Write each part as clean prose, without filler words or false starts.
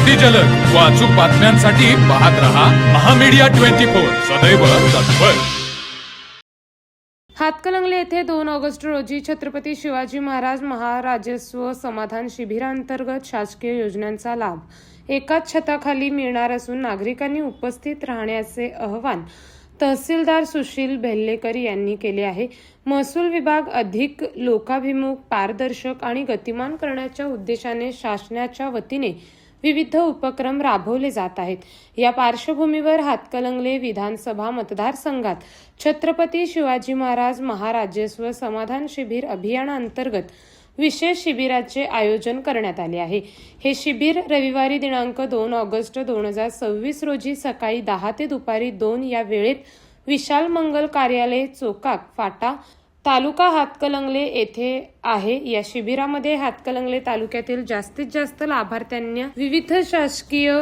अगदी जलद व अचूक बातम्यांसाठी पाहत रहा महामीडिया 24 सदैव तत्पर। हातकणंगले येथे 2 ऑगस्ट रोजी छत्रपती शिवाजी महाराज महाराजस्व समाधान शिबिरांतर्गत शासकीय योजनांचा लाभ एकाच छताखाली मिळणार असून नागरिकांनी उपस्थित राहण्याचे आवाहन तहसीलदार सुशील बेल्लेकर यांनी केले आहे। महसूल विभाग अधिक लोकाभिमुख, पारदर्शक आणि गतिमान करण्याच्या उद्देशाने शासनाच्या वतीने विविध उपक्रम राबवले जात आहेत। या पार्श्वभूमीवर हातकणंगले विधानसभा मतदारसंघात छत्रपती शिवाजी महाराज महाराजस्व समाधान शिबिर अभियानांतर्गत विशेष शिबिराचे आयोजन करण्यात आले आहे। हे शिबिर रविवारी दिनांक 2 ऑगस्ट 2026 रोजी सकाळी 10 ते दुपारी 2 या वेळेत विशाल मंगल कार्यालय चोकाक फाटा तालुका हातकणंगले येथे आहे। या शिबिरामध्ये हातकणंगले तालुक्यातील जास्तीत जास्त लाभार्थ्यांना विविध शासकीय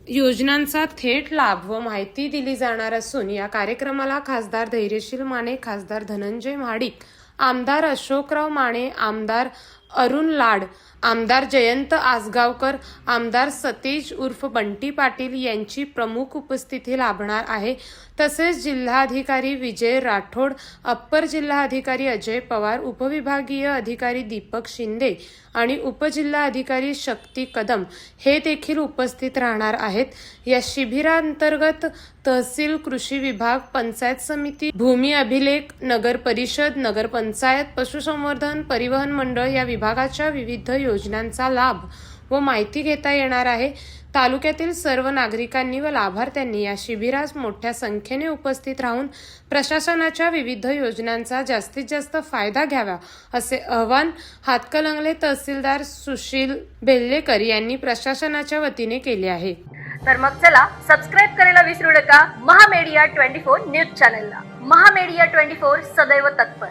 योजनांचा थेट लाभ व माहिती दिली जाणार असून या कार्यक्रमाला खासदार धैर्यशील माने, खासदार धनंजय महाडिक, आमदार अशोकराव माने, आमदार अरुण लाड, आमदार जयंत आसगावकर, आमदार सतीश उर्फ बंटी पाटील यांची प्रमुख उपस्थिती लाभणार आहे। तसेच जिल्हाधिकारी विजय राठोड, अप्पर जिल्हाधिकारी अजय पवार, उपविभागीय अधिकारी दीपक शिंदे आणि उपजिल्हाधिकारी शक्ती कदम हे देखील उपस्थित राहणार आहेत। या शिबिरांतर्गत तहसील, कृषी विभाग, पंचायत समिती, भूमी अभिलेख, नगर परिषद, नगर पंचायत, पशुसंवर्धन, परिवहन मंडळ या विभागाच्या विविध योजनांचा लाभ व माहिती घेता येणार आहे। तालुक्यातील सर्व नागरिकांनी व लाभार्थ्यांनी या शिबिरास मोठ्या संख्येने उपस्थित राहून प्रशासनाच्या विविध योजनांचा जास्तीत जास्त फायदा घ्यावा असे आवाहन हातकणंगले तहसीलदार सुशील बेल्लेकर यांनी प्रशासनाच्या वतीने केले आहे। तर मग चला सबस्क्राईब करायला विसरू नका महामीडिया 24 न्यूज चॅनलला। महामीडिया 24 सदैव तत्पर।